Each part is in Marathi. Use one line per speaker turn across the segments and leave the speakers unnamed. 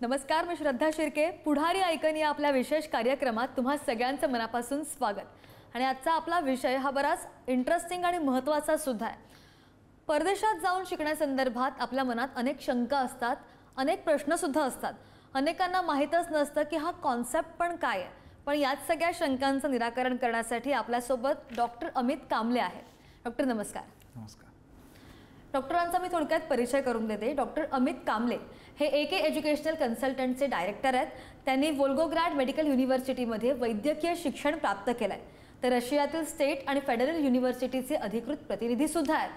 नमस्कार, मी श्रद्धा शिर्के. पुढारी ऐकन या आपल्या विशेष कार्यक्रमात तुम्हा सगळ्यांचं मनापासून स्वागत. आणि आजचा आपला विषय हा बराच इंटरेस्टिंग आणि महत्त्वाचा सुद्धा आहे. परदेशात जाऊन शिकण्यासंदर्भात आपल्या मनात अनेक शंका असतात, अनेक प्रश्न सुद्धा असतात. अनेकांना माहीतच नसतं की हा कॉन्सेप्ट पण काय आहे. पण याच सगळ्या शंकांचं निराकरण करण्यासाठी आपल्यासोबत डॉक्टर अमित कांबळे आहेत. डॉक्टर नमस्कार.
नमस्कार.
डॉक्टरांचा मी थोडक्यात परिचय करून देते. डॉक्टर अमित कांबळे हे AK एज्युकेशनल कन्सल्टंटचे डायरेक्टर आहेत. त्यांनी वोल्गोग्राड मेडिकल युनिव्हर्सिटीमध्ये वैद्यकीय शिक्षण प्राप्त केलं आहे. तर रशियातील स्टेट आणि फेडरल युनिव्हर्सिटीचे अधिकृत प्रतिनिधी सुद्धा आहेत.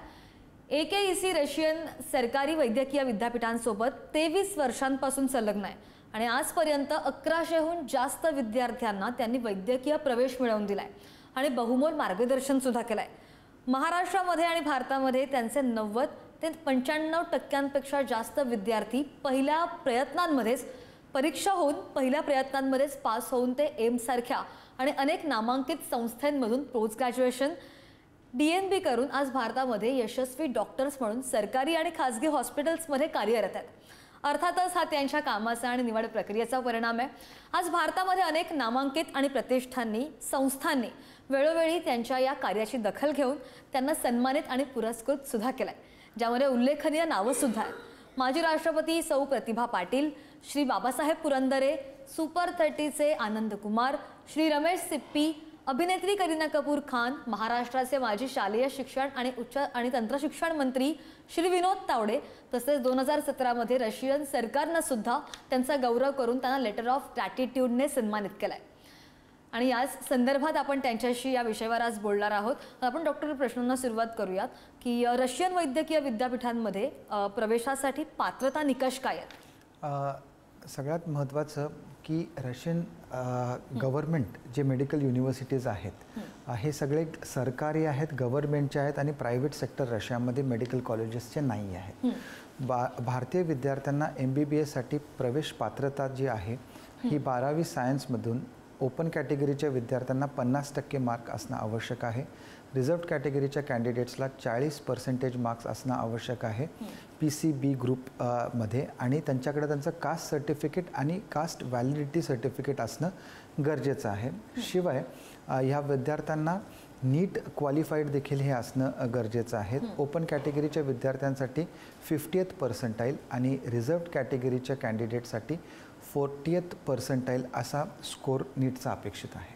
AKEC रशियन सरकारी वैद्यकीय विद्यापीठांसोबत 23 वर्षांपासून संलग्न आहे आणि आजपर्यंत 1100हून जास्त विद्यार्थ्यांना त्यांनी वैद्यकीय प्रवेश मिळवून दिलाय आणि बहुमोल मार्गदर्शन सुद्धा केलंय. महाराष्ट्रामध्ये आणि भारतामध्ये त्यांचे 90 ते 95% जास्त विद्यार्थी पहिल्या प्रयत्नांमध्येच परीक्षा होऊन पहिल्या प्रयत्नांमध्येच पास होऊन ते एम्ससारख्या आणि अनेक नामांकित संस्थांमधून पोस्ट ग्रॅज्युएशन DNB करून आज भारतामध्ये यशस्वी डॉक्टर्स म्हणून सरकारी आणि खाजगी हॉस्पिटल्समध्ये कार्यरत आहेत. अर्थातच हा त्यांच्या कामाचा आणि निवड प्रक्रियेचा परिणाम आहे. आज भारतामध्ये अनेक नामांकित आणि प्रतिष्ठानांनी संस्थांनी वेळोवेळी त्यांच्या या कार्याची दखल घेऊन त्यांना सन्मानित आणि पुरस्कृत सुद्धा केलाय, ज्यामध्ये उल्लेखनीय नावं सुद्धा आहेत. माजी राष्ट्रपती सौ प्रतिभा पाटील, श्री बाबासाहेब पुरंदरे, सुपर 30चे आनंद कुमार, श्री रमेश सिप्पी, अभिनेत्री करीना कपूर खान, महाराष्ट्राचे माजी शालेय शिक्षण आणि उच्च आणि तंत्रशिक्षण मंत्री श्री विनोद तावडे, तसेच 2017 रशियन सरकारनं सुद्धा त्यांचा गौरव करून त्यांना लेटर ऑफ ग्रॅटिट्यूडने सन्मानित केलाय. आणि या संदर्भात आपण त्यांच्याशी या विषयावर आज बोलणार आहोत. आपण डॉक्टर प्रश्नांना सुरुवात करूयात की रशियन वैद्यकीय विद्यापीठांमध्ये प्रवेशासाठी पात्रता निकष काय आहेत?
सगळ्यात महत्त्वाचं की रशियन गव्हर्नमेंट जे मेडिकल युनिव्हर्सिटीज आहेत हे सगळे सरकारी आहेत, गव्हर्नमेंटचे आहेत आणि प्रायव्हेट सेक्टर रशियामध्ये मेडिकल कॉलेजेसचे नाही आहेत. भारतीय विद्यार्थ्यांना MBBSसाठी प्रवेश पात्रता जी आहे ही 12वी सायन्समधून ओपन कॅटेगरीच्या विद्यार्थ्यांना 50% मार्क असणं आवश्यक आहे. रिझर्व्ड कॅटेगरीच्या कॅन्डिडेट्सला 40% मार्क्स असणं आवश्यक आहे PCB ग्रुपमध्ये आणि त्यांच्याकडे त्यांचं कास्ट सर्टिफिकेट आणि कास्ट व्हॅलिडिटी सर्टिफिकेट असणं गरजेचं आहे. शिवाय ह्या विद्यार्थ्यांना नीट क्वालिफाईड देखील हे असणं गरजेचं आहे. ओपन कॅटेगरीच्या विद्यार्थ्यांसाठी 50th पर्सेंटाईल आणि रिझर्व्ड कॅटेगरीच्या कॅन्डिडेटसाठी 40th पर्सेंटाईल असा स्कोर नीटचा अपेक्षित आहे.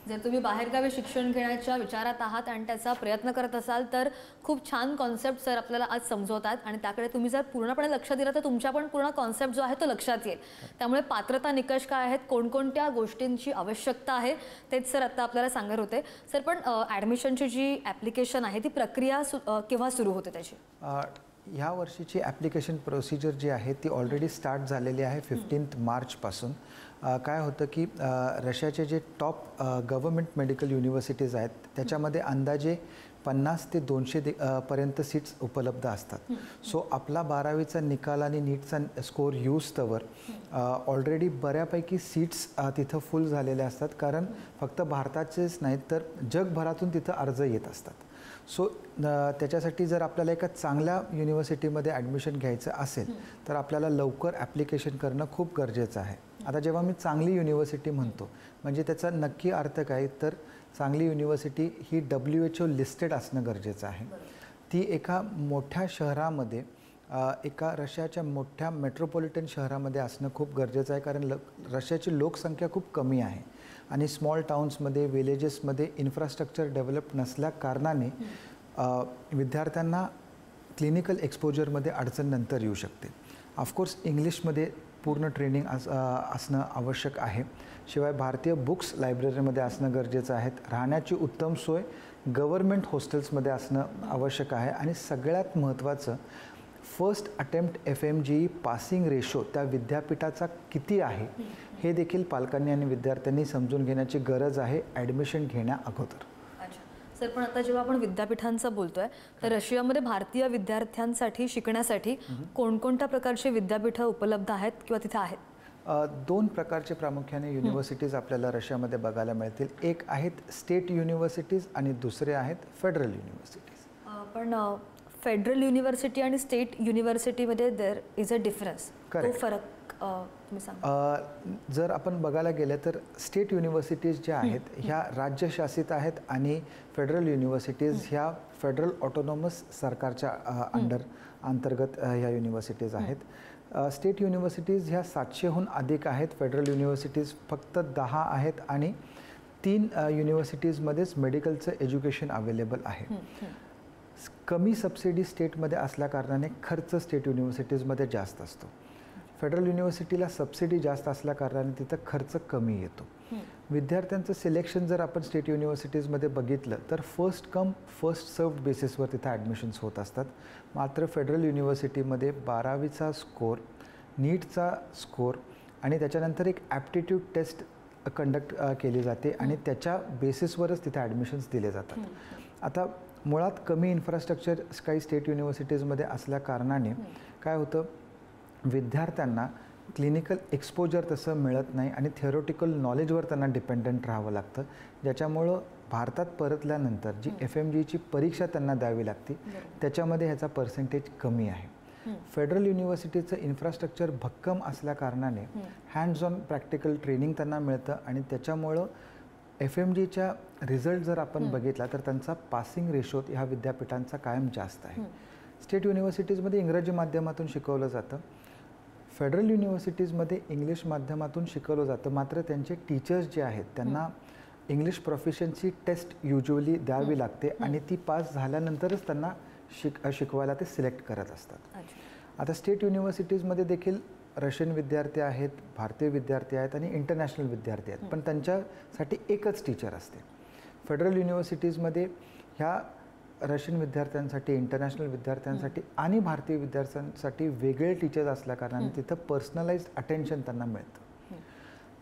जर तुम्ही बाहेरगावी शिक्षण घेण्याच्या विचारात आहात आणि त्याचा प्रयत्न करत असाल तर खूप छान कॉन्सेप्ट सर आपल्याला आज समजवतात आणि त्याकडे तुम्ही जर पूर्णपणे लक्ष दिलं तर तुमच्या पण पूर्ण कॉन्सेप्ट जो आहे तो लक्षात येईल. त्यामुळे पात्रता निकष काय आहेत, कोणकोणत्या गोष्टींची आवश्यकता आहे तेच सर आता आपल्याला सांगत होते. सर पण ॲडमिशनची जी ॲप्लिकेशन आहे ती प्रक्रिया केव्हा सुरू होते त्याची?
ह्या वर्षीची ॲप्लिकेशन प्रोसिजर जी आहे ती ऑलरेडी स्टार्ट झालेली आहे 15 मार्चपासून. काय होतं की रशियाचे जे टॉप गव्हर्नमेंट मेडिकल युनिव्हर्सिटीज आहेत त्याच्यामध्ये अंदाजे 50 ते 200 पर्यंत सीट्स उपलब्ध असतात. सो आपला 12वीचा निकाल आणि नीटचा स्कोर यूजतवर ऑलरेडी बऱ्यापैकी सीट्स तिथं फुल झालेल्या असतात, कारण फक्त भारताचेच नाहीत तर जगभरातून तिथं अर्ज येत असतात. सो त्याच्यासाठी जर आपल्याला एका चांगल्या युनिव्हर्सिटीमध्ये ॲडमिशन घ्यायचं असेल तर आपल्याला लवकर ॲप्लिकेशन करणं खूप गरजेचं आहे. आता जेव्हा मी चांगली युनिव्हर्सिटी म्हणतो म्हणजे त्याचा नक्की अर्थ काय, तर चांगली युनिव्हर्सिटी ही WHO लिस्टेड असणं गरजेचं आहे. ती एका मोठ्या शहरामध्ये एका रशियाच्या मोठ्या मेट्रोपॉलिटन शहरामध्ये असणं खूप गरजेचं आहे, कारण रशियाची लोकसंख्या खूप कमी आहे आणि स्मॉल टाउन्समध्ये विलेजेसमध्ये इन्फ्रास्ट्रक्चर डेव्हलप नसल्या कारणाने विद्यार्थ्यांना क्लिनिकल एक्सपोजरमध्ये अडचण नंतर येऊ शकते. ऑफकोर्स इंग्लिशमध्ये पूर्ण ट्रेनिंग असणं आवश्यक आहे. शिवाय भारतीय बुक्स लायब्ररीमध्ये असणं गरजेचं आहे. राहण्याची उत्तम सोय गव्हर्नमेंट हॉस्टेल्समध्ये असणं आवश्यक आहे आणि सगळ्यात महत्त्वाचं first attempt FMGE passing ratio त्या विद्यापीठाचा किती आहे हे देखील पालकांनी आणि विद्यार्थ्यांनी समजून घेण्याची गरज आहे ॲडमिशन घेण्या अगोदर.
सर पण आता जेव्हा आपण विद्यापीठांचं बोलतोय तर रशियामध्ये भारतीय विद्यार्थ्यांसाठी शिकण्यासाठी कोणकोणत्या प्रकारचे विद्यापीठं उपलब्ध आहेत किंवा तिथे आहेत?
2 प्रकारचे प्रामुख्याने युनिव्हर्सिटीज आपल्याला रशियामध्ये बघायला मिळतील. एक आहेत स्टेट युनिव्हर्सिटीज आणि दुसरे आहेत फेडरल युनिव्हर्सिटीज.
पण फेडरल युनिव्हर्सिटी आणि स्टेट युनिव्हर्सिटीमध्ये देर इज अ डिफरन्स, तो फरक तुम्ही सांगा.
जर आपण बघायला गेलं तर स्टेट युनिव्हर्सिटीज ज्या आहेत ह्या राज्यशासित आहेत आणि फेडरल युनिव्हर्सिटीज ह्या फेडरल ऑटोनॉमस सरकारच्या अंतर्गत ह्या युनिव्हर्सिटीज आहेत. स्टेट युनिव्हर्सिटीज ह्या 700हून अधिक आहेत. फेडरल युनिव्हर्सिटीज फक्त 10 आहेत आणि 3 युनिव्हर्सिटीजमध्येच मेडिकलचं एज्युकेशन अवेलेबल आहे. कमी सबसिडी स्टेटमध्ये असल्याकारणाने खर्च स्टेट युनिव्हर्सिटीजमध्ये जास्त असतो. फेडरल युनिव्हर्सिटीला सबसिडी जास्त असल्याकारणाने तिथं खर्च कमी येतो. विद्यार्थ्यांचं सिलेक्शन जर आपण स्टेट युनिव्हर्सिटीजमध्ये बघितलं तर फर्स्ट कम फर्स्ट सर्व्ड बेसिसवर तिथं ॲडमिशन्स होत असतात. मात्र फेडरल युनिव्हर्सिटीमध्ये 12वीचा स्कोर, नीटचा स्कोर आणि त्याच्यानंतर एक ॲप्टिट्यूड टेस्ट कंडक्ट केली जाते आणि त्याच्या बेसिसवरच तिथे ॲडमिशन्स दिले जातात. आता मुळात कमी इन्फ्रास्ट्रक्चर काही स्टेट युनिव्हर्सिटीजमध्ये असल्याकारणाने काय होतं, विद्यार्थ्यांना क्लिनिकल एक्सपोजर तसं मिळत नाही आणि थिअरॉटिकल नॉलेजवर त्यांना डिपेंडंट राहावं लागतं, ज्याच्यामुळं भारतात परतल्यानंतर जी FMGची परीक्षा त्यांना द्यावी लागते त्याच्यामध्ये ह्याचा पर्सेंटेज कमी आहे. फेडरल युनिव्हर्सिटीचं इन्फ्रास्ट्रक्चर भक्कम असल्याकारणाने हँड्स ऑन प्रॅक्टिकल ट्रेनिंग त्यांना मिळतं आणि त्याच्यामुळं FMGच्या रिझल्ट जर आपण बघितला तर त्यांचा पासिंग रेशो ह्या विद्यापीठांचा कायम जास्त आहे. स्टेट युनिव्हर्सिटीजमध्ये इंग्रजी माध्यमातून शिकवलं जातं, फेडरल युनिव्हर्सिटीजमध्ये इंग्लिश माध्यमातून शिकवलं जातं. मात्र त्यांचे टीचर्स जे आहेत त्यांना इंग्लिश प्रोफिशियन्सी टेस्ट युज्युअली द्यावी लागते आणि ती पास झाल्यानंतरच त्यांना शिकवायला ते सिलेक्ट करत असतात. आता स्टेट युनिव्हर्सिटीजमध्ये देखील रशियन विद्यार्थी आहेत, भारतीय विद्यार्थी आहेत आणि इंटरनॅशनल विद्यार्थी आहेत, पण त्यांच्यासाठी एकच टीचर असते. फेडरल युनिव्हर्सिटीजमध्ये ह्या रशियन विद्यार्थ्यांसाठी, इंटरनॅशनल विद्यार्थ्यांसाठी आणि भारतीय विद्यार्थ्यांसाठी वेगळे टीचर्स असल्याकारणाने तिथं पर्सनलाइज्ड अटेन्शन त्यांना मिळतं.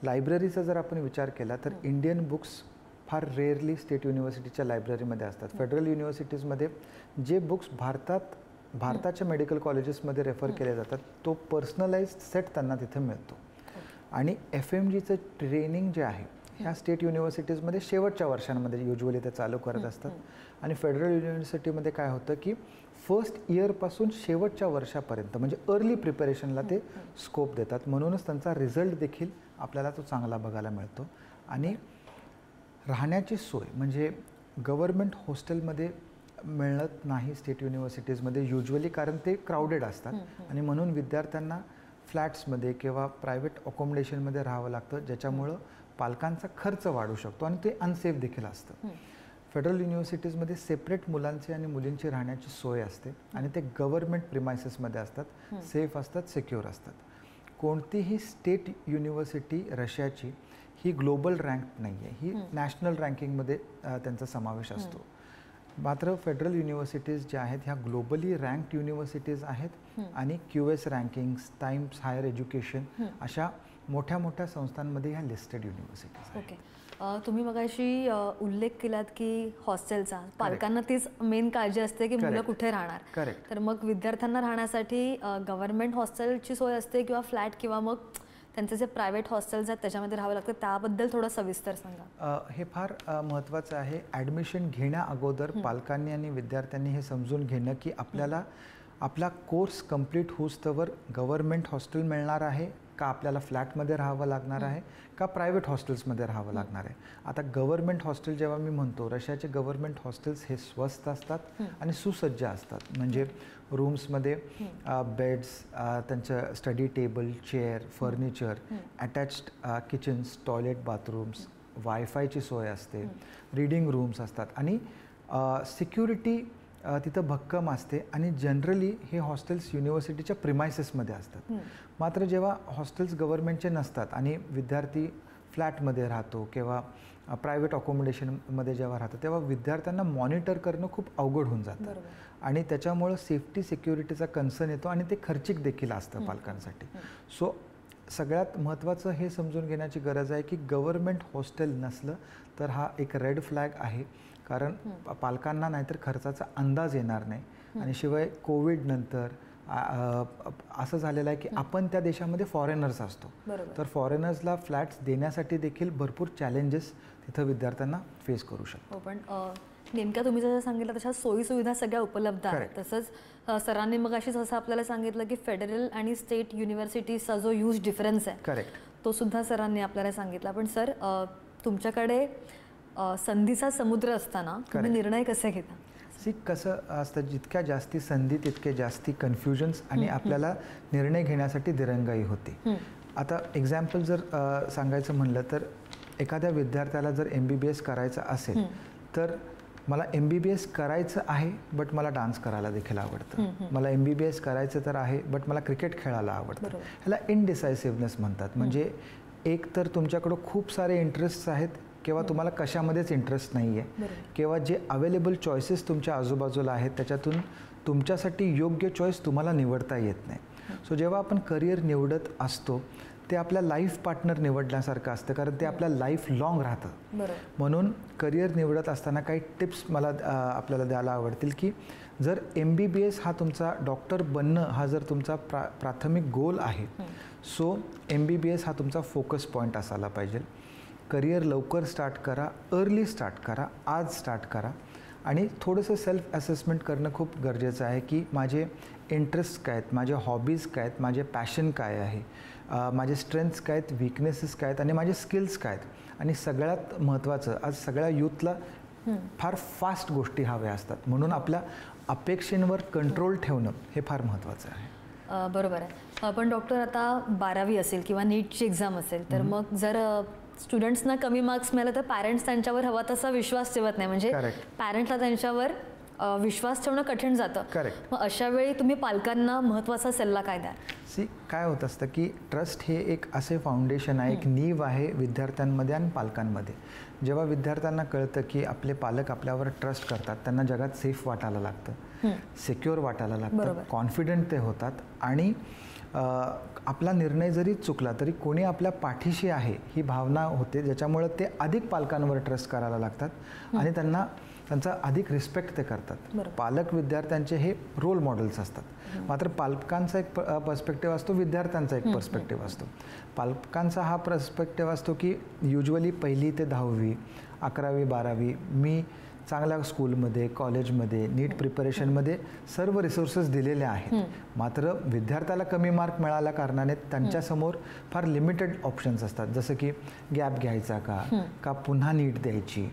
लायब्ररीचा जर आपण विचार केला तर इंडियन बुक्स फार रेअरली स्टेट युनिव्हर्सिटीच्या लायब्ररीमध्ये असतात. फेडरल युनिव्हर्सिटीजमध्ये जे बुक्स भारताच्या मेडिकल कॉलेजेसमध्ये रेफर केले जातात तो पर्सनलाइज्ड सेट त्यांना तिथे मिळतो. आणि FMGचं ट्रेनिंग जे आहे ह्या स्टेट युनिव्हर्सिटीजमध्ये शेवटच्या वर्षांमध्ये युज्युअली ते चालू करत असतात आणि फेडरल युनिव्हर्सिटीमध्ये काय होतं की फर्स्ट इयरपासून शेवटच्या वर्षापर्यंत म्हणजे अर्ली प्रिपरेशनला ते स्कोप देतात. म्हणूनच त्यांचा रिझल्ट देखील आपल्याला तो चांगला बघायला मिळतो. आणि राहण्याची सोय म्हणजे गव्हर्मेंट हॉस्टेलमध्ये मिळत नाही स्टेट युनिव्हर्सिटीजमध्ये युज्युअली, कारण ते क्राऊडेड असतात आणि म्हणून विद्यार्थ्यांना फ्लॅट्समध्ये किंवा प्रायव्हेट अकोमोडेशनमध्ये राहावं लागतं, ज्याच्यामुळं पालकांचा खर्च वाढू शकतो आणि ते अनसेफ देखील असतं. फेडरल युनिव्हर्सिटीजमध्ये सेपरेट मुलांची आणि मुलींची राहण्याची सोय असते आणि ते गव्हर्मेंट प्रिमायसेसमध्ये असतात, सेफ असतात, सिक्युअर असतात. कोणतीही स्टेट युनिव्हर्सिटी रशियाची ही ग्लोबल रँक नाही आहे, ही नॅशनल रँकिंगमध्ये त्यांचा समावेश असतो. मात्र फेडरल युनिव्हर्सिटीज ज्या आहेत ह्या ग्लोबली रँक्ड युनिव्हर्सिटीज आहेत आणि QS रँकिंग्स, टाइम्स हायर एज्युकेशन अशा मोठ्या मोठ्या संस्थांमध्ये ह्या लिस्टेड युनिव्हर्सिटीज आहेत.
ओके, तुम्ही मगाशी उल्लेख केलात की हॉस्टेलचा, पालकांना तीच मेन काळजी असते की मुलं कुठे राहणार.
करेक्ट.
तर मग विद्यार्थ्यांना राहण्यासाठी गव्हर्नमेंट हॉस्टेलची सोय असते किंवा फ्लॅट किंवा मग त्यांचे जे प्रायव्हेट हॉस्टेल्स आहेत त्याच्यामध्ये राहावं लागतं, त्याबद्दल थोडं सविस्तर सांगा.
हे फार महत्त्वाचं आहे. ॲडमिशन घेण्या अगोदर पालकांनी आणि विद्यार्थ्यांनी हे समजून घेणं की आपल्याला आपला कोर्स कंप्लीट होऊस्तवर गव्हर्मेंट हॉस्टेल मिळणार आहे का, आपल्याला फ्लॅटमध्ये राहावं लागणार आहे का प्रायव्हेट हॉस्टेल्समध्ये राहावं लागणार आहे. आता गव्हर्मेंट हॉस्टेल जेव्हा मी म्हणतो, रशियाचे गव्हर्मेंट हॉस्टेल्स हे स्वस्त असतात आणि सुसज्ज असतात. म्हणजे रूम्समध्ये बेड्स, त्यांचं study table, chair, furniture, attached kitchens, toilet, bathrooms, वायफायची सोय असते, रीडिंग रूम्स असतात आणि सिक्युरिटी तिथं भक्कम असते आणि जनरली हे हॉस्टेल्स युनिव्हर्सिटीच्या प्रिमायसेसमध्ये असतात. मात्र जेव्हा हॉस्टेल्स गव्हर्मेंटचे नसतात आणि विद्यार्थी फ्लॅटमध्ये राहतो किंवा प्रायव्हेट अकोमोडेशनमध्ये जेव्हा राहतो तेव्हा विद्यार्थ्यांना मॉनिटर करणं खूप अवघड होऊन जातं आणि त्याच्यामुळं सेफ्टी सिक्युरिटीचा कन्सर्न येतो आणि ते खर्चिक देखील असतं पालकांसाठी. सो सगळ्यात महत्त्वाचं हे समजून घेण्याची गरज आहे की गव्हर्मेंट हॉस्टेल नसलं तर हा एक रेड फ्लॅग आहे, कारण पालकांना नाहीतर खर्चाचा अंदाज येणार नाही. आणि शिवाय कोविड नंतर असं झालेलं आहे की आपण त्या देशामध्ये फॉरेनर्स असतो, तर फॉरेनर्सला फ्लॅट्स देण्यासाठी देखील भरपूर चॅलेंजेस तिथं विद्यार्थ्यांना फेस करू शकतो.
पण नेमक्या तुम्ही जसं सांगितलं तशा सोयीसुविधा सगळ्या उपलब्ध आहेत. तसंच सरांनी मग अशीच असं आपल्याला सांगितलं की फेडरल आणि स्टेट युनिव्हर्सिटीजचा जो ह्यूज डिफरन्स आहे
करेक्ट,
तो सुद्धा सरांनी आपल्याला सांगितला. पण सर, तुमच्याकडे संधीचा समुद्र असताना तुम्ही निर्णय कसे घेता?
कसं असतं, जितक्या जास्ती संधी तितके जास्ती कन्फ्युजन्स आणि आपल्याला निर्णय घेण्यासाठी दिरंगाई होते. आता एक्झाम्पल जर सांगायचं म्हणलं तर एखाद्या विद्यार्थ्याला जर MBBS करायचं असेल तर मला MBBS करायचं आहे बट मला डान्स करायला देखील आवडतं, मला MBBS करायचं तर आहे बट मला क्रिकेट खेळायला आवडतं. ह्याला इनडिसायसिव्हनेस म्हणतात. म्हणजे एक तर तुमच्याकडं खूप सारे इंटरेस्ट्स आहेत किंवा तुम्हाला कशामध्येच इंटरेस्ट नाही आहे, किंवा जे अवेलेबल चॉईसेस तुमच्या आजूबाजूला आहेत त्याच्यातून तुमच्यासाठी योग्य चॉईस तुम्हाला निवडता येत नाही. सो जेव्हा आपण करिअर निवडत असतो ते आपल्या लाईफ पार्टनर निवडण्यासारखं असतं, कारण ते आपल्या लाईफ लाँग राहतं. म्हणून करिअर निवडत असताना काही टिप्स मला आपल्याला द्यायला आवडतील की जर MBBS हा तुमचा डॉक्टर बनणं हा जर तुमचा प्राथमिक गोल आहे, सो MBBS हा तुमचा फोकस पॉईंट असायला पाहिजे. करिअर लवकर स्टार्ट करा, अर्ली स्टार्ट करा, आज स्टार्ट करा. आणि थोडंसं सेल्फ असेसमेंट करणं खूप गरजेचं आहे की माझे इंटरेस्ट काय आहेत, माझे हॉबीज काय आहेत, माझे पॅशन काय आहे, माझे स्ट्रेंथ्स काय आहेत, विकनेसेस काय आहेत आणि माझे स्किल्स काय आहेत. आणि सगळ्यात महत्त्वाचं, आज सगळ्या यूथला फार फास्ट गोष्टी हव्या असतात, म्हणून आपल्या अपेक्षेंवर कंट्रोल ठेवणं हे फार महत्त्वाचं आहे.
बरोबर आहे. पण डॉक्टर, आता 12वी असेल किंवा नीटची एक्झाम असेल तर मग जर स्टुडंट्सना कमी मार्क्स मिळाले तर पॅरेंट्स त्यांच्यावर हवा तसा विश्वास ठेवत नाही. म्हणजे पॅरेंट्सला त्यांच्यावर विश्वास ठेवणं कठीण जातं.
करेक्ट.
मग अशा वेळी तुम्ही पालकांना महत्त्वाचा सल्ला काय द्याल?
काय होत असतं की ट्रस्ट हे एक असे फाउंडेशन आहे, एक नीव आहे विद्यार्थ्यांमध्ये आणि पालकांमध्ये. जेव्हा विद्यार्थ्यांना कळतं की आपले पालक आपल्यावर ट्रस्ट करतात, त्यांना जगात सेफ वाटायला लागतं, सिक्युअर वाटायला लागतं, कॉन्फिडंट ते होतात आणि आपला निर्णय जरी चुकला तरी कोणी आपल्या पाठीशी आहे ही भावना होते, ज्याच्यामुळे ते अधिक पालकांवर ट्रस्ट करायला लागतात आणि त्यांचा अधिक रिस्पेक्ट ते करतात. पालक विद्यार्थ्यांचे हे रोल मॉडेल्स असतात. मात्र पालकांचा एक पर्स्पेक्टिव्ह असतो, विद्यार्थ्यांचा एक पर्स्पेक्टिव्ह असतो. पालकांचा हा पर्स्पेक्टिव्ह असतो की युजली 1ली ते 10वी, 11वी 12वी मी चांगल्या स्कूलमध्ये, कॉलेजमध्ये, नीट प्रिपरेशनमध्ये सर्व रिसोर्सेस दिलेले आहेत. मात्र विद्यार्थ्याला कमी मार्क मिळाल्या कारणाने त्यांच्यासमोर फार लिमिटेड ऑप्शन्स असतात, जसं की गॅप घ्यायचा का पुन्हा नीट द्यायची,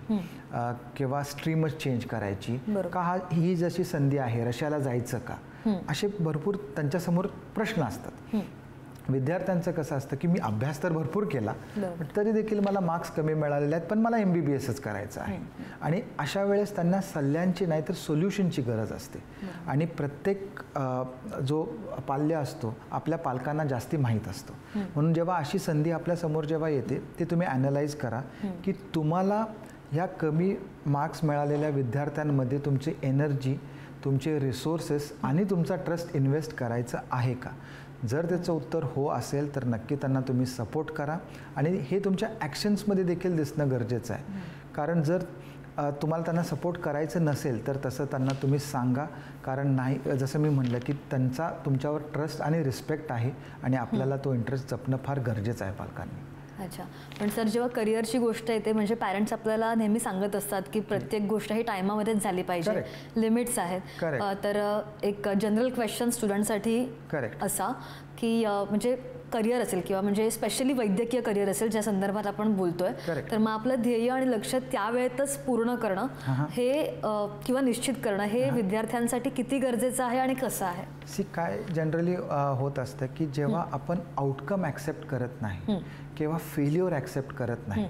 किंवा स्ट्रीमच चेंज करायची का, ही जशी संधी आहे रशियाला जायचं का, असे भरपूर त्यांच्यासमोर प्रश्न असतात. विद्यार्थ्यांचं कसं असतं की मी अभ्यास तर भरपूर केला पण तरी देखील मला मार्क्स कमी मिळालेले आहेत, पण मला MBBSच करायचं आहे. आणि अशा वेळेस त्यांना सल्ल्यांची नाही तर सोल्युशनची गरज असते. आणि प्रत्येक जो पाल्य असतो आपल्या पालकांना जास्ती माहीत असतो. म्हणून जेव्हा अशी संधी आपल्यासमोर जेव्हा येते ते तुम्ही ॲनलाइज करा की तुम्हाला ह्या कमी मार्क्स मिळालेल्या विद्यार्थ्यांमध्ये तुमची एनर्जी, तुमचे रिसोर्सेस आणि तुमचा ट्रस्ट इन्व्हेस्ट करायचं आहे का. जर त्याचं उत्तर हो असेल तर नक्की त्यांना तुम्ही सपोर्ट करा आणि हे तुमच्या ॲक्शन्समध्ये देखील दिसणं गरजेचं आहे. कारण जर तुम्हाला त्यांना सपोर्ट करायचं नसेल तर तसं त्यांना तुम्ही सांगा, कारण नाही, जसं मी म्हटलं की त्यांचा तुमच्यावर ट्रस्ट आणि रिस्पेक्ट आहे आणि आपल्याला तो इंटरेस्ट जपणं फार गरजेचं आहे पालकांनी.
अच्छा. पण सर, जेव्हा करिअरची गोष्ट येते म्हणजे पॅरेंट्स आपल्याला नेहमी सांगत असतात की प्रत्येक गोष्ट ही टायमामध्येच झाली पाहिजे, लिमिट्स आहेत. तर एक जनरल क्वेश्चन स्टुडंटसाठी असा की म्हणजे करिअर असेल किंवा म्हणजे स्पेशली वैद्यकीय करिअर असेल ज्या संदर्भात आपण बोलतोय, तर मग आपलं ध्येय आणि लक्ष त्यावेळेतच पूर्ण करणं हे किंवा निश्चित करणं हे विद्यार्थ्यांसाठी किती गरजेचं आहे आणि कसं आहे?
काय जनरली होत असतं की जेव्हा आपण आउटकम ॲक्सेप्ट करत नाही किंवा फेल्युअर ॲक्सेप्ट करत नाही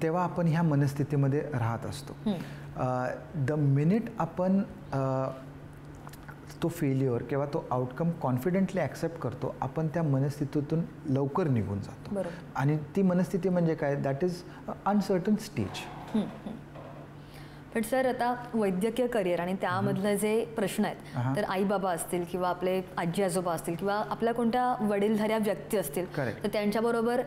तेव्हा आपण ह्या मनस्थितीमध्ये राहत असतो. द मिनिट आपण तो फेल्युअर किंवा तो आउटकम कॉन्फिडेंटली ॲक्सेप्ट करतो, आपण त्या मनस्थितीतून लवकर निघून जातो. आणि ती मनस्थिती म्हणजे काय, दॅट इज अनसर्टन स्टेज.
पण सर, आता वैद्यकीय करिअर आणि त्यामधले जे प्रश्न आहेत, तर आई बाबा असतील किंवा आपले आजी आजोबा असतील किंवा आपल्या कोणत्या वडीलधाऱ्या व्यक्ती असतील तर त्यांच्याबरोबर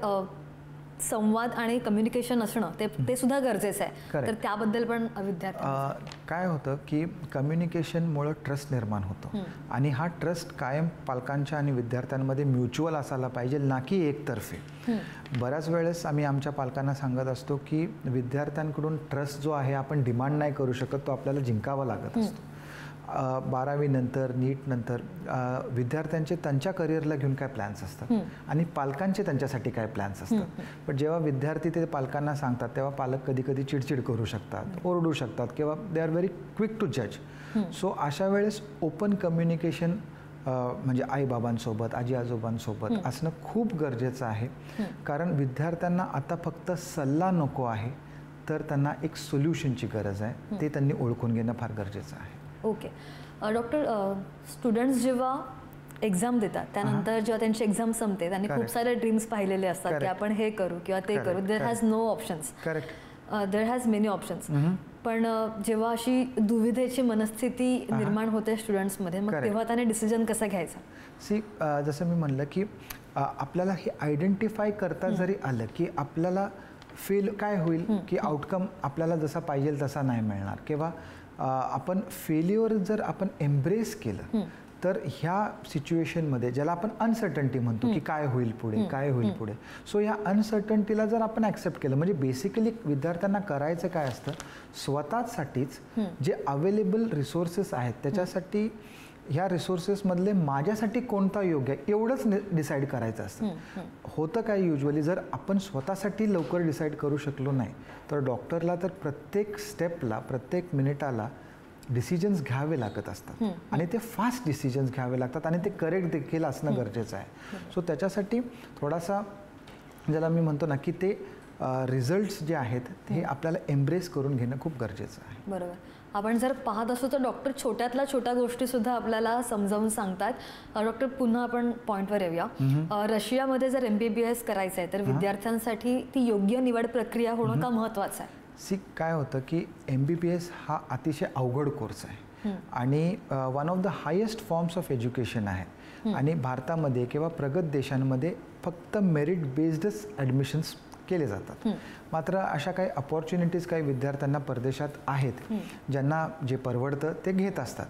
संवाद आणि कम्युनिकेशन असणं ते सुद्धा गरजेचं आहे. तर त्याबद्दल पण विद्यार्थी
काय होतं की कम्युनिकेशनमुळं ट्रस्ट निर्माण होतो आणि हा ट्रस्ट कायम पालकांच्या आणि विद्यार्थ्यांमध्ये म्युच्युअल असायला पाहिजे, ना की एकतर्फे. बऱ्याच वेळेस आम्ही आमच्या पालकांना सांगत असतो की विद्यार्थ्यांकडून ट्रस्ट जो आहे आपण डिमांड नाही करू शकत, तो आपल्याला जिंकावा लागत असतो. 12वी नंतर नीट नंतर विद्यार्थ्यांचे त्यांच्या करिअरला घेऊन काय प्लॅन्स असतात आणि पालकांचे त्यांच्यासाठी काय प्लॅन्स असतात. पण जेव्हा विद्यार्थी ते पालकांना सांगतात तेव्हा पालक कधी कधी चिडचिड करू शकतात, ओरडू शकतात किंवा they are very quick to जज. सो अशा वेळेस ओपन कम्युनिकेशन म्हणजे आईबाबांसोबत आजी आजोबांसोबत असणं खूप गरजेचं आहे. कारण विद्यार्थ्यांना आता फक्त सल्ला नको आहे, तर त्यांना एक सोल्युशनची गरज आहे. ते त्यांनी ओळखून घेणं फार गरजेचं आहे.
ओके डॉक्टर, स्टुडंट्स जेव्हा एक्झाम देतात त्यानंतर जेव्हा त्यांची एक्झाम संपते त्यांनी खूप सारे ड्रीम्स पाहिलेले असतात की आपण हे करू किंवा ते करू. There has no options, there has many options. पण जेव्हा अशी दुविधेची मनस्थिती निर्माण होते स्टुडंट्समध्ये, मग तेव्हा त्याने डिसिजन कसा घ्यायचा?
जसं मी म्हणलं की आपल्याला हे आयडेंटिफाय करता जरी आलं की आपल्याला फील काय होईल की आउटकम आपल्याला जसा पाहिजे तसा नाही मिळणार, किंवा आपण फेल्युअर जर आपण एम्ब्रेस केलं तर ह्या सिच्युएशनमध्ये ज्याला आपण अनसर्टन्टी म्हणतो की काय होईल पुढे काय होईल पुढे, सो ह्या अनसर्टन्टीला जर आपण ॲक्सेप्ट केलं, म्हणजे बेसिकली विद्यार्थ्यांना करायचं काय असतं, स्वतःसाठीच जे अवेलेबल रिसोर्सेस आहेत त्याच्यासाठी ह्या रिसोर्सेसमधले माझ्यासाठी कोणता योग्य आहे एवढंच डिसाईड करायचं असतं. होतं काय युजली जर आपण स्वतःसाठी लवकर डिसाईड करू शकलो नाही तर डॉक्टरला तर प्रत्येक स्टेपला प्रत्येक मिनिटाला डिसिजन्स घ्यावे लागत असतात आणि ते फास्ट डिसिजन्स घ्यावे लागतात आणि ते करेक्ट देखील असणं गरजेचं आहे. सो त्याच्यासाठी थोडासा ज्याला मी म्हणतो ना की ते रिझल्ट्स जे आहेत ते आपल्याला एम्ब्रेस करून घेणं खूप गरजेचं आहे.
बरोबर. आपण जर पाहत असू तर डॉक्टर छोट्यातल्या छोट्या गोष्टीसुद्धा आपल्याला समजावून सांगतात. डॉक्टर, पुन्हा आपण पॉईंटवर येऊया. रशियामध्ये जर MBBS करायचं आहे तर विद्यार्थ्यांसाठी ती योग्य निवड प्रक्रिया होणं का महत्त्वाचं आहे?
काय होतं की MBBS हा अतिशय अवघड कोर्स आहे आणि one of the highest forms of education आहे आणि भारतामध्ये किंवा प्रगत देशांमध्ये फक्त मेरिट बेस्डच ॲडमिशन्स केले जातात. मात्र अशा काही अपॉर्च्युनिटीज काही विद्यार्थ्यांना परदेशात आहेत ज्यांना जे परवडतं ते घेत असतात.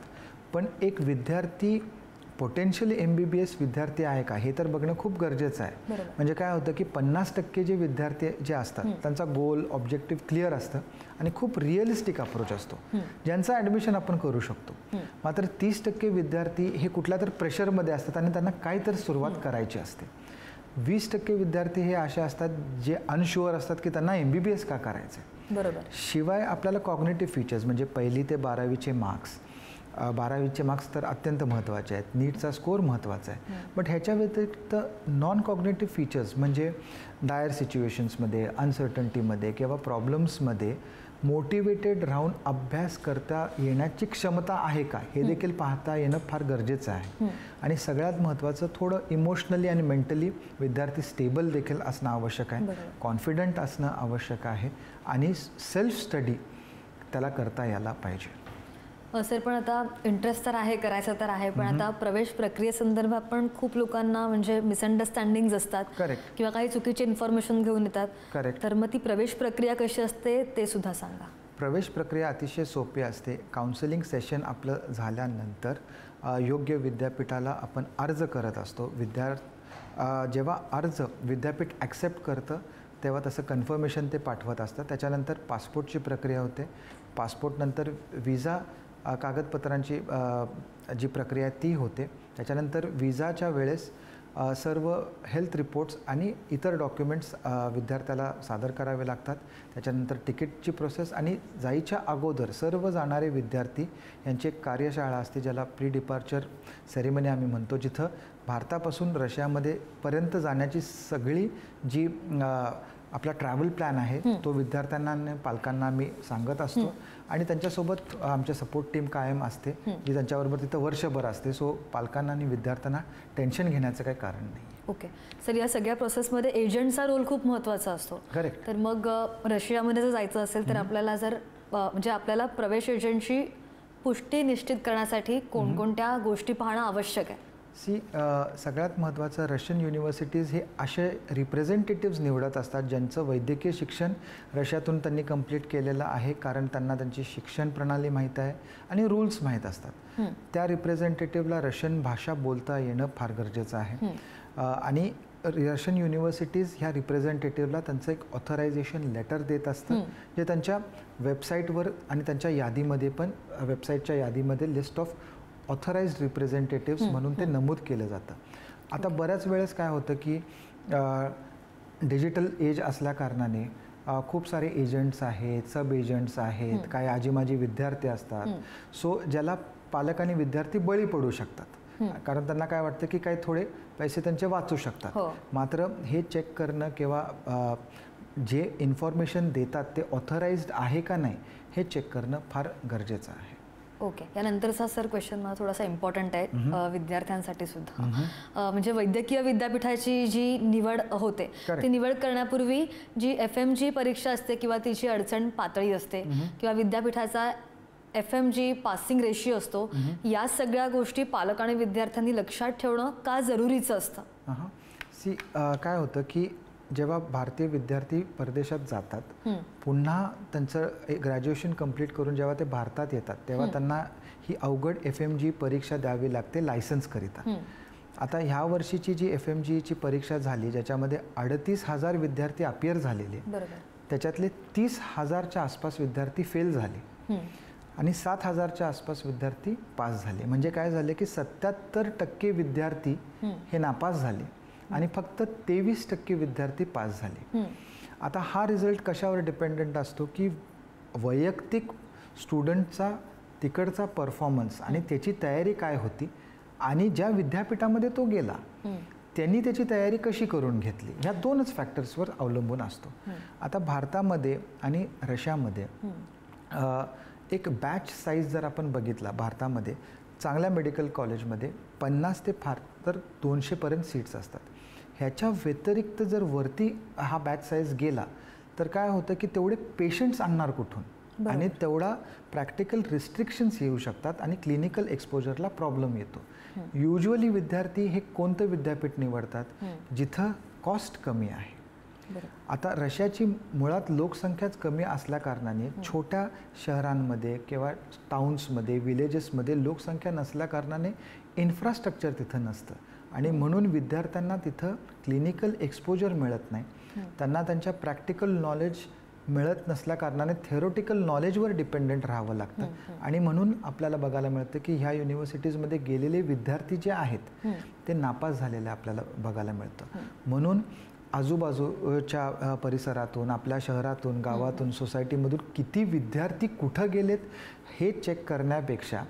पण एक विद्यार्थी पोटेन्शियली MBBS विद्यार्थी आहे का हे तर बघणं खूप गरजेचं आहे. म्हणजे काय होतं की 50% जे विद्यार्थी जे असतात त्यांचा गोल ऑब्जेक्टिव्ह क्लिअर असतं आणि खूप रिअलिस्टिक अप्रोच असतो ज्यांचं ॲडमिशन आपण करू शकतो. मात्र 30% विद्यार्थी हे कुठल्या तर प्रेशरमध्ये असतात आणि त्यांना काहीतरी सुरुवात करायची असते. 20% विद्यार्थी हे असे असतात जे अनशुअर असतात की त्यांना MBBS का करायचं आहे.
बरोबर.
शिवाय आपल्याला कॉग्निटिव्ह फीचर्स म्हणजे 1ली ते 12वीचे मार्क्स, 12वीचे मार्क्स तर अत्यंत महत्त्वाचे आहेत, नीटचा स्कोअर महत्त्वाचा आहे. बट ह्याच्या व्यतिरिक्त नॉन कॉग्निटिव्ह फीचर्स म्हणजे डायर सिच्युएशन्समध्ये, अनसर्टन्टीमध्ये किंवा प्रॉब्लेम्समध्ये मोटिवेटेड राहून अभ्यास करता येण्याची क्षमता आहे का हे देखील पाहता येणं फार गरजेचं आहे. आणि सगळ्यात महत्त्वाचं थोडं इमोशनली आणि मेंटली विद्यार्थी स्टेबल देखील असणं आवश्यक आहे, कॉन्फिडंट असणं आवश्यक आहे आणि सेल्फ स्टडी त्याला करता यायला पाहिजे.
सर, पण आता इंटरेस्ट तर आहे, करायचं तर आहे, पण आता प्रवेश प्रक्रियेसंदर्भात पण खूप लोकांना म्हणजे मिसअंडरस्टँडिंग्ज असतात किंवा काही चुकीची इन्फॉर्मेशन घेऊन येतात. तर मग ती प्रवेश प्रक्रिया कशी असते ते सुद्धा सांगा.
प्रवेश प्रक्रिया अतिशय सोपी असते. काउन्सिलिंग सेशन आपलं झाल्यानंतर योग्य विद्यापीठाला आपण अर्ज करत असतो. जेव्हा अर्ज विद्यापीठ ॲक्सेप्ट करतं तेव्हा तसं कन्फर्मेशन ते पाठवत असतं. त्याच्यानंतर पासपोर्टची प्रक्रिया होते. पासपोर्टनंतर विजा कागदपत्रांची जी प्रक्रिया ती होते. त्याच्यानंतर विजाच्या वेळेस सर्व हेल्थ रिपोर्ट्स आणि इतर डॉक्युमेंट्स विद्यार्थ्याला सादर करावे लागतात. त्याच्यानंतर तिकीटची प्रोसेस आणि जायच्या अगोदर सर्व जाणारे विद्यार्थी यांची एक कार्यशाळा असते ज्याला प्री डिपार्चर सेरेमनी आम्ही म्हणतो, जिथं भारतापासून रशियामध्ये पर्यंत जाण्याची सगळी जी आपला ट्रॅव्हल प्लॅन आहे तो विद्यार्थ्यांना आणि पालकांना आम्ही सांगत असतो आणि त्यांच्यासोबत आमच्या सपोर्ट टीम कायम असते जी त्यांच्याबरोबर तिथं वर्षभर असते. सो पालकांना आणि विद्यार्थ्यांना टेन्शन घेण्याचं काही कारण नाही.
ओके सर, या सगळ्या प्रोसेसमध्ये एजंटचा रोल खूप महत्त्वाचा असतो.
करेक्ट.
तर मग रशियामध्ये जर जायचं असेल तर आपल्याला जर म्हणजे आपल्याला प्रवेश एजंटची पुष्टी निश्चित करण्यासाठी कोणकोणत्या गोष्टी पाहणं आवश्यक आहे?
सगळ्यात महत्त्वाचं रशियन युनिव्हर्सिटीज हे असे रिप्रेझेंटेटिव्स निवडत असतात ज्यांचं वैद्यकीय शिक्षण रशियातून त्यांनी कंप्लीट केलेलं आहे, कारण त्यांना त्यांची शिक्षण प्रणाली माहीत आहे आणि रूल्स माहीत असतात. त्या रिप्रेझेंटेटिव्हला रशियन भाषा बोलता येणं फार गरजेचं आहे. आणि रशियन युनिव्हर्सिटीज ह्या रिप्रेझेंटेटिव्हला त्यांचं एक ऑथरायझेशन लेटर देत असतं, जे त्यांच्या वेबसाईटवर आणि त्यांच्या यादीमध्ये पण वेबसाईटच्या यादीमध्ये लिस्ट ऑफ ऑथराइज्ड रिप्रेझेंटेटिव्स म्हणून ते नमूद केलं जातं. आता बऱ्याच वेळेस काय होतं की डिजिटल एज असल्या कारणाने खूप सारे एजंट्स आहेत, सब एजंट्स आहेत, काही आजीमाजी विद्यार्थी असतात. सो ज्याला पालक आणि विद्यार्थी बळी पडू शकतात, कारण त्यांना काय वाटतं की काही थोडे पैसे त्यांचे वाचू शकतात. मात्र हे चेक करणं किंवा जे इन्फॉर्मेशन देतात ते ऑथराइज्ड आहे का नाही हे चेक करणं फार गरजेचं आहे.
ओके, यानंतरचा सर क्वेश्चन मला थोडासा इम्पॉर्टंट आहे विद्यार्थ्यांसाठी सुद्धा. म्हणजे वैद्यकीय विद्यापीठाची जी निवड होते ती निवड करण्यापूर्वी जी FMG परीक्षा असते किंवा तिची अडचण पातळी असते किंवा विद्यापीठाचा FMG पासिंग रेशियो असतो, या सगळ्या गोष्टी पालक आणि विद्यार्थ्यांनी लक्षात ठेवणं का जरुरीचं असतं?
काय होतं की जेव्हा भारतीय विद्यार्थी परदेशात जातात, पुन्हा त्यांचं ग्रॅज्युएशन कंप्लीट करून जेव्हा ते भारतात येतात तेव्हा त्यांना ही अवघड FMG परीक्षा द्यावी लागते लायसन्सकरिता. आता ह्या वर्षीची जी FMGची परीक्षा झाली ज्याच्यामध्ये 38,000 विद्यार्थी अपियर झालेले, त्याच्यातले 30,000च्या आसपास विद्यार्थी फेल झाले आणि 7,000च्या आसपास विद्यार्थी पास झाले. म्हणजे काय झाले की 77% विद्यार्थी हे नापास झाले आणि फक्त 23% विद्यार्थी पास झाले. आता हा रिझल्ट कशावर डिपेंडंट असतो की वैयक्तिक स्टुडंटचा तिकडचा परफॉर्मन्स आणि त्याची तयारी काय होती आणि ज्या विद्यापीठामध्ये तो गेला त्यांनी त्याची तयारी कशी करून घेतली, ह्या दोनच फॅक्टर्सवर अवलंबून असतो. आता भारतामध्ये आणि रशियामध्ये एक बॅच साईज जर आपण बघितला, भारतामध्ये चांगल्या मेडिकल कॉलेजमध्ये 50 ते फार तर 200पर्यंत सीट्स असतात. ह्याच्या व्यतिरिक्त जर वरती हा बॅच साईज गेला तर काय होतं की तेवढे पेशंट्स आणणार कुठून आणि तेवढा प्रॅक्टिकल रिस्ट्रिक्शन्स येऊ शकतात आणि क्लिनिकल एक्सपोजरला प्रॉब्लेम येतो. युजली विद्यार्थी हे कोणतं विद्यापीठ निवडतात जिथं कॉस्ट कमी आहे. आता रशियाची मुळात लोकसंख्याच कमी असल्या कारणाने छोट्या शहरांमध्ये किंवा टाउन्समध्ये विलेजेसमध्ये लोकसंख्या नसल्या कारणाने इन्फ्रास्ट्रक्चर तिथं नसतं आणि म्हणून विद्यार्थ्यांना तिथं क्लिनिकल एक्सपोजर मिळत नाही. त्यांना त्यांच्या प्रॅक्टिकल नॉलेज मिळत नसल्या कारणाने थेरोटिकल नॉलेजवर डिपेंडंट राहावं लागतं आणि म्हणून आपल्याला बघायला मिळतं की ह्या युनिव्हर्सिटीजमध्ये गेलेले विद्यार्थी जे आहेत ते नापास झालेले आपल्याला बघायला मिळतं. म्हणून आजूबाजूच्या परिसरातून, आपल्या शहरातून, गावातून, सोसायटीमधून किती विद्यार्थी कुठं गेलेत हे चेक करण्यापेक्षा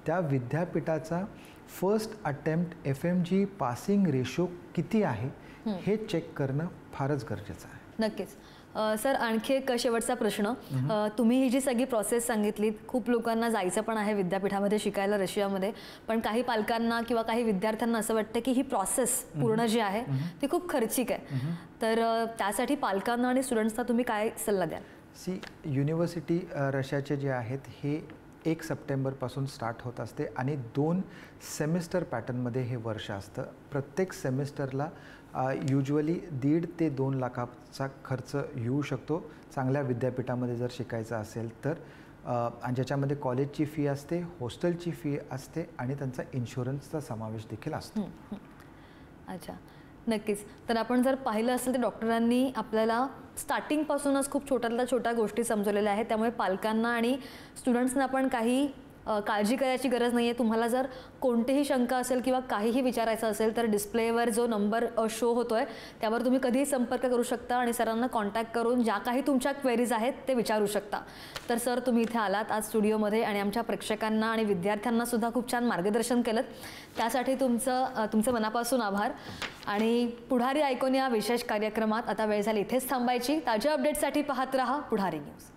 त्या विद्यापीठाचा first attempt FMG passing ratio किती आहे हे चेक करणं फारच गरजेचं आहे.
नक्कीच. सर, आणखी एक शेवटचा प्रश्न. तुम्ही ही जी सगळी प्रोसेस सांगितलीत, खूप लोकांना जायचं पण आहे विद्यापीठामध्ये शिकायला रशियामध्ये, पण काही पालकांना किंवा काही विद्यार्थ्यांना असं वाटतं की ही प्रोसेस पूर्ण जी आहे ती खूप खर्चिक आहे, तर त्यासाठी पालकांना आणि स्टुडंट्सना तुम्ही काय सल्ला द्याल?
युनिव्हर्सिटी रशियाचे जे आहेत हे 1 सप्टेंबरपासून स्टार्ट होत असते आणि 2 सेमिस्टर पॅटर्नमध्ये हे वर्ष असतं. प्रत्येक सेमिस्टरला युजली 1.5 ते 2 लाखाचा खर्च येऊ शकतो चांगल्या विद्यापीठामध्ये जर शिकायचं असेल तर. आणि ज्याच्यामध्ये कॉलेजची फी असते, हॉस्टेलची फी असते आणि त्यांचा इन्शुरन्सचा समावेश देखील असतो.
अच्छा, नक्कीच. तर आपण जर पाहिलं असेल तर डॉक्टरांनी आपल्याला स्टार्टिंगपासूनच खूप छोट्यातल्या छोट्या गोष्टी समजवलेल्या आहेत, त्यामुळे पालकांना आणि स्टुडंट्सना पण काही काळजी करायची गरज नाही आहे. तुम्हाला जर कोणतीही शंका असेल किंवा काहीही विचारायचं असेल तर डिस्प्लेवर जो नंबर शो होतो आहे त्यावर तुम्ही कधीही संपर्क करू शकता आणि सरांना कॉन्टॅक्ट करून ज्या काही तुमच्या क्वेरीज आहेत ते विचारू शकता. तर सर, तुम्ही इथे आलात आज स्टुडिओमध्ये आणि आमच्या प्रेक्षकांना आणि विद्यार्थ्यांना सुद्धा खूप छान मार्गदर्शन केलं, त्यासाठी तुमचं मनापासून आभार. आणि पुढारी ऐकून या विशेष कार्यक्रमात आता वेळ झाली इथेच थांबायची. ताज्या अपडेटसाठी पाहत रहा पुढारी न्यूज.